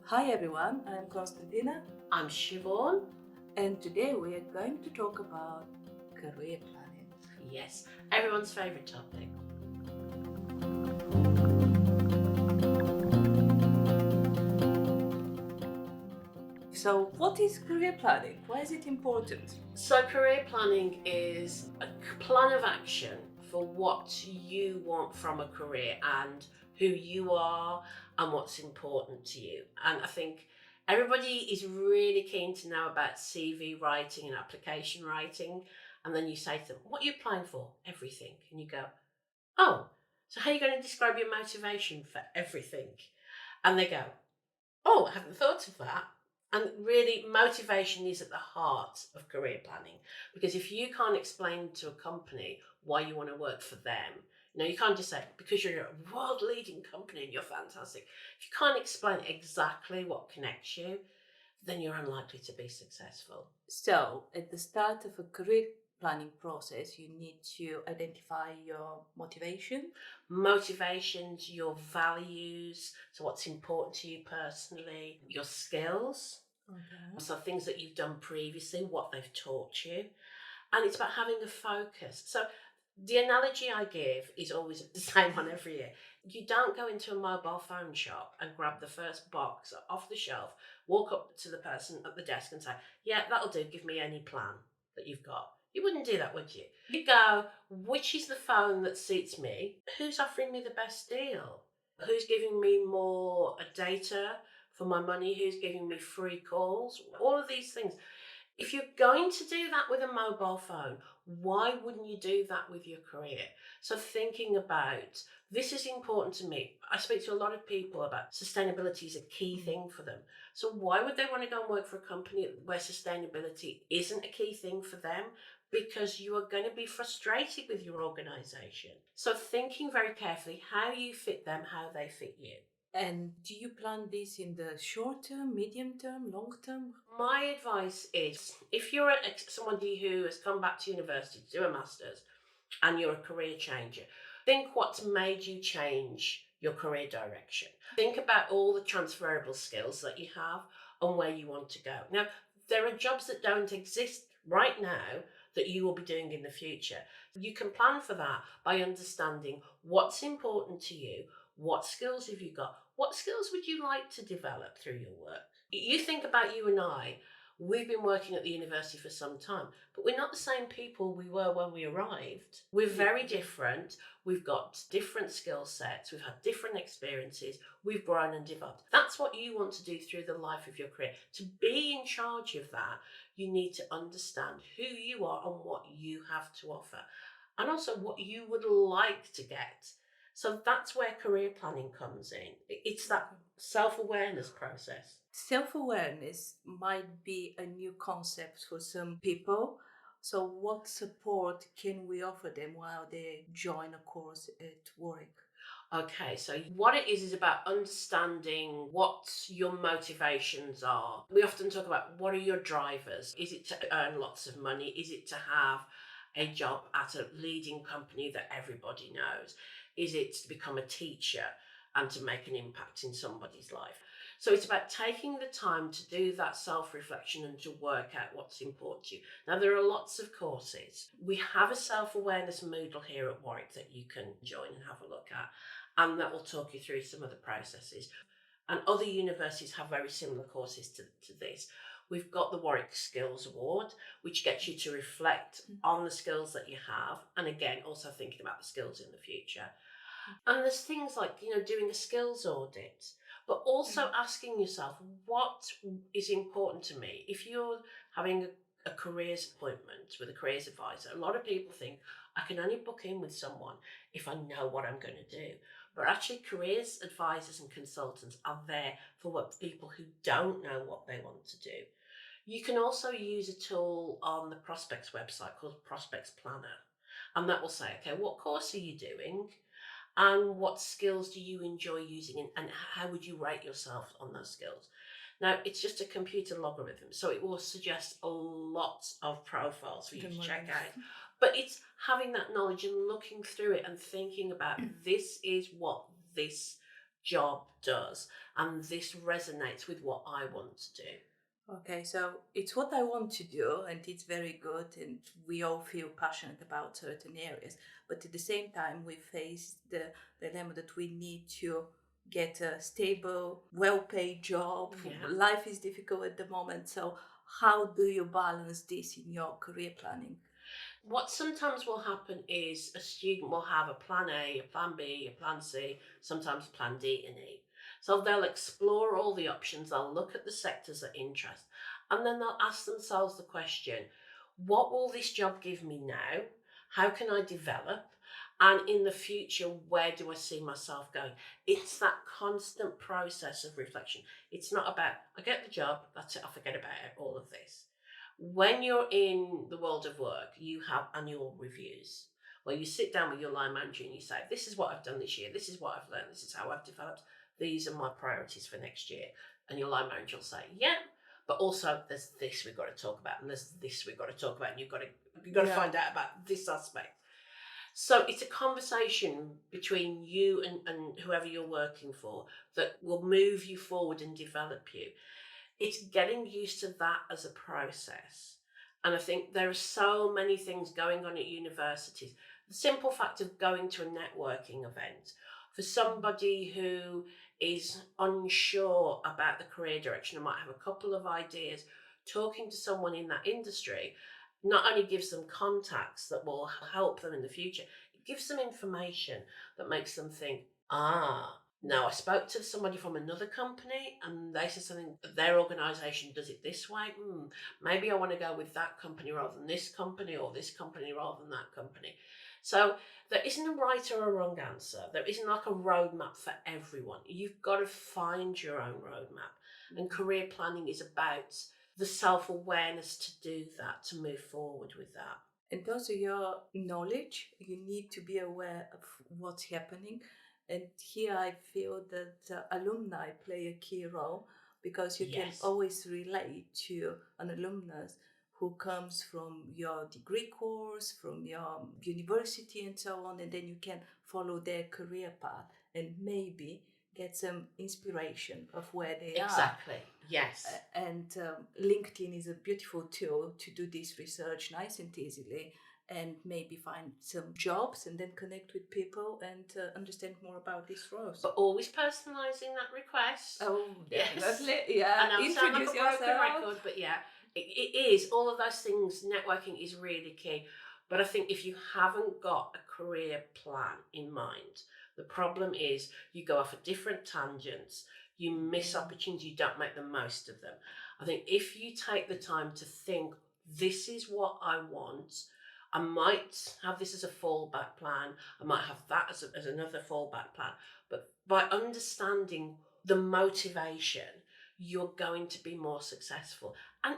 Hi everyone, I'm Konstantina, I'm Siobhan. and today we are going to talk about career planning. Yes, everyone's favourite topic. So, what is career planning? Why is it important? So, career planning is a plan of action for what you want from a career and who you are and what's important to you. And I think everybody is really keen to know about CV writing and application writing. And then you say to them, "What are you applying for?" "Everything." And you go, "Oh, so how are you going to describe your motivation for everything?" And they go, "Oh, I haven't thought of that." And really, motivation is at the heart of career planning, because if you can't explain to a company why you want to work for them, you can't just say, because you're a world leading company and you're fantastic. If you can't explain exactly what connects you, then you're unlikely to be successful. So, at the start of a career planning process, you need to identify your motivation. Motivations, your values, so what's important to you personally, your skills. Okay. So things that you've done previously, what they've taught you. And it's about having a focus. So the analogy I give is always the same one every year. You don't go into a mobile phone shop and grab the first box off the shelf, walk up to the person at the desk and say, "Yeah, that'll do, give me any plan that you've got." You wouldn't do that, would you? You go, "Which is the phone that suits me? Who's offering me the best deal? Who's giving me more data for my money? Who's giving me free calls?" All of these things. If you're going to do that with a mobile phone, why wouldn't you do that with your career? So thinking about, this is important to me. I speak to a lot of people about sustainability is a key thing for them. So why would they want to go and work for a company where sustainability isn't a key thing for them? Because you are going to be frustrated with your organisation. So thinking very carefully how you fit them, how they fit you. And do you plan this in the short term, medium term, long term? My advice is, if you're somebody who has come back to university to do a master's and you're a career changer, think what's made you change your career direction. Think about all the transferable skills that you have and where you want to go. Now, there are jobs that don't exist right now that you will be doing in the future. You can plan for that by understanding what's important to you, what skills have you got, what skills would you like to develop through your work. You think about you and I, we've been working at the university for some time, but we're not the same people we were when we arrived. We're very different. We've got different skill sets. We've had different experiences. We've grown and developed. That's what you want to do through the life of your career. To be in charge of that, you need to understand who you are and what you have to offer, and also what you would like to get. So that's where career planning comes in. It's that self-awareness process. Self awareness might be a new concept for some people. So, what support can we offer them while they join a course at work? Okay, so what it is about understanding what your motivations are. We often talk about, what are your drivers? Is it to earn lots of money? Is it to have a job at a leading company that everybody knows? Is it to become a teacher and to make an impact in somebody's life? So it's about taking the time to do that self-reflection and to work out what's important to you. Now, there are lots of courses. We have a self-awareness Moodle here at Warwick that you can join and have a look at, and that will talk you through some of the processes. And other universities have very similar courses to this. We've got the Warwick Skills Award, which gets you to reflect on the skills that you have, and again, also thinking about the skills in the future. And there's things like, doing a skills audit, but also asking yourself, what is important to me? If you're having a careers appointment with a careers advisor, a lot of people think, I can only book in with someone if I know what I'm going to do. But actually, careers advisors and consultants are there for what people who don't know what they want to do. You can also use a tool on the Prospects website called Prospects Planner. And that will say, okay, what course are you doing? And what skills do you enjoy using, and how would you rate yourself on those skills? Now, it's just a computer logarithm, so it will suggest a lot of profiles for you to check out. But it's having that knowledge and looking through it and thinking about, this is what this job does, and this resonates with what I want to do. Okay, so it's what I want to do, and it's very good, and we all feel passionate about certain areas. But at the same time, we face the dilemma that we need to get a stable, well paid job. Yeah. Life is difficult at the moment. So, how do you balance this in your career planning? What sometimes will happen is a student will have a plan A, a plan B, a plan C, sometimes plan D and E. So they'll explore all the options, they'll look at the sectors of interest, and then they'll ask themselves the question, what will this job give me now? How can I develop? And in the future, where do I see myself going? It's that constant process of reflection. It's not about, I get the job, that's it, I forget about it, all of this. When you're in the world of work, you have annual reviews where you sit down with your line manager and you say, this is what I've done this year, this is what I've learned, this is how I've developed, these are my priorities for next year. And your line manager will say, yeah, but also there's this we've got to talk about, and there's this we've got to talk about, and you've got to Yeah. find out about this aspect. So it's a conversation between you and whoever you're working for that will move you forward and develop you. It's getting used to that as a process. And I think there are so many things going on at universities. The simple fact of going to a networking event for somebody who is unsure about the career direction and might have a couple of ideas, talking to someone in that industry not only gives them contacts that will help them in the future, it gives them information that makes them think, ah, no, I spoke to somebody from another company and they said something, their organization does it this way. Maybe I want to go with that company rather than this company, or this company rather than that company. So there isn't a right or a wrong answer. There isn't like a roadmap for everyone. You've got to find your own roadmap. And career planning is about the self awareness to do that, to move forward with that. And also your knowledge, you need to be aware of what's happening. And here I feel that alumni play a key role because you can Yes, always relate to an alumnus who comes from your degree course, from your university, and so on. And then you can follow their career path and maybe get some inspiration of where they are. exactly. Yes. And LinkedIn is a beautiful tool to do this research nice and easily, and maybe find some jobs and then connect with people and understand more about these roles. But always personalising that request. Oh, Yes. definitely. I Yeah. know I sound like Introduce a broken yourself. record, but yeah, it is. All of those things, networking is really key. But I think if you haven't got a career plan in mind, the problem is you go off at different tangents, you miss Mm. opportunities, you don't make the most of them. I think if you take the time to think, this is what I want, I might have this as a fallback plan, I might have that as another fallback plan. But by understanding the motivation, you're going to be more successful. And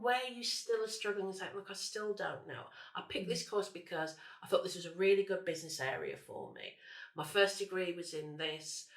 where you still are struggling and say, look, I still don't know. I picked Mm. this course because I thought this was a really good business area for me. My first degree was in this.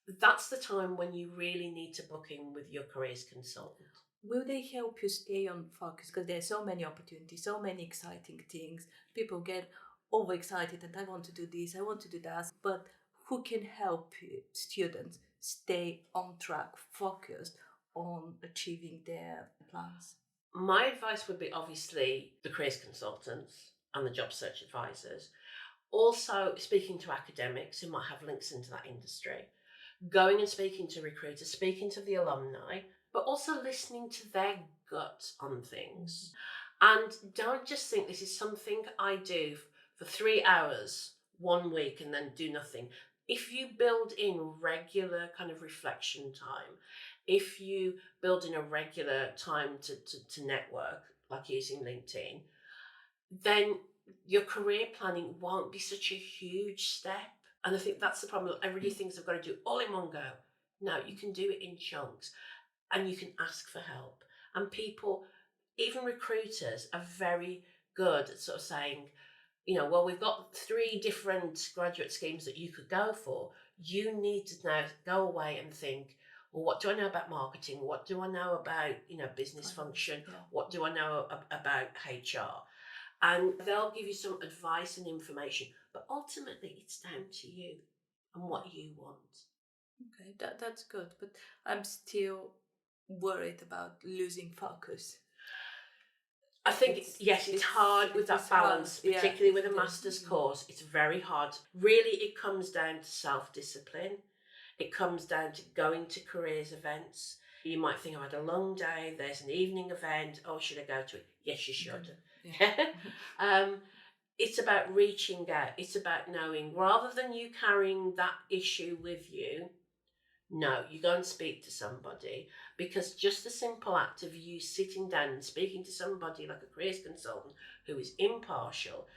That's the time when you really need to book in with your careers consultant. Will they help you stay on focus? Because there's so many opportunities, so many exciting things. People get overexcited and I want to do this, I want to do that. But who can help students stay on track, focused on achieving their plans? My advice would be obviously the careers consultants and the job search advisors. Also, speaking to academics who might have links into that industry, going and speaking to recruiters, speaking to the alumni, but also listening to their gut on things. And don't just think this is something I do for 3 hours one week and then do nothing. If you build in regular kind of reflection time, if you build in a regular time to network, like using LinkedIn, then your career planning won't be such a huge step. And I think that's the problem. Everybody thinks they've got to do it all in one go. No, you can do it in chunks and you can ask for help. And people, even recruiters, are very good at sort of saying, well, we've got 3 different graduate schemes that you could go for. You need to now go away and think, well, what do I know about marketing? What do I know about, business Finance, function? yeah. What do I know about HR? And they'll give you some advice and information, but ultimately it's down to you and what you want. Okay, that's good, but I'm still worried about losing focus. I think, yes, it's hard with It's that hard. balance, Yeah, particularly with a the, master's course. It's very hard. Really, it comes down to self discipline. It comes down to going to careers events. You might think, I've had a long day, there's an evening event. Oh, should I go to it? Yes, you should. good. Yeah. um, it's about reaching out. It's about knowing, rather than you carrying that issue with you, no, you go and speak to somebody, because just the simple act of you sitting down and speaking to somebody like a careers consultant who is impartial,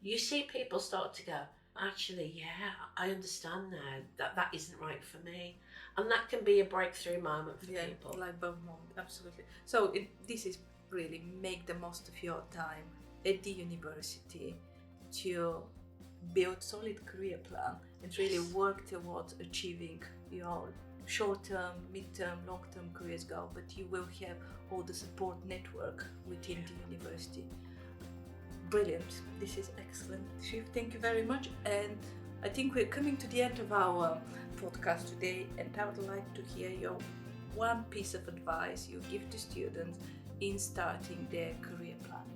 you see people start to go, actually, yeah, I understand now that that isn't right for me. And that can be a breakthrough moment for Yeah, people. like both moment, absolutely. So this is really make the most of your time at the university to build solid career plan and really Yes. work towards achieving your short-term, mid-term, long-term careers goal. But you will have all the support network within the university. Brilliant. This is excellent, Shiv. Thank you very much. And I think we're coming to the end of our podcast today, and I would like to hear your one piece of advice you give to students in starting their career planning.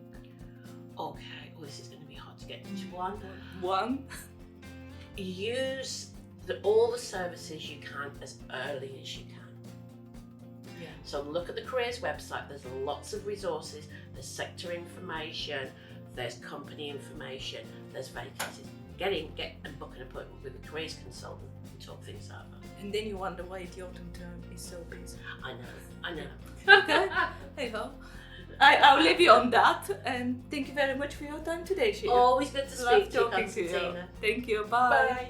Okay, well, this is going to be hard to get into one. One. Use all the services you can as early as you can. Yeah. So look at the careers website. There's lots of resources. There's sector information. There's company information. There's vacancies. Get and book an appointment with a careers consultant and talk things over. And then you wonder why the autumn term is so busy. I know. Okay. Hey ho. I'll leave you on that, and thank you very much for your time today, Shiv. Always good to Love speak to you, talking to you. Constantina. Thank you. Bye. Bye.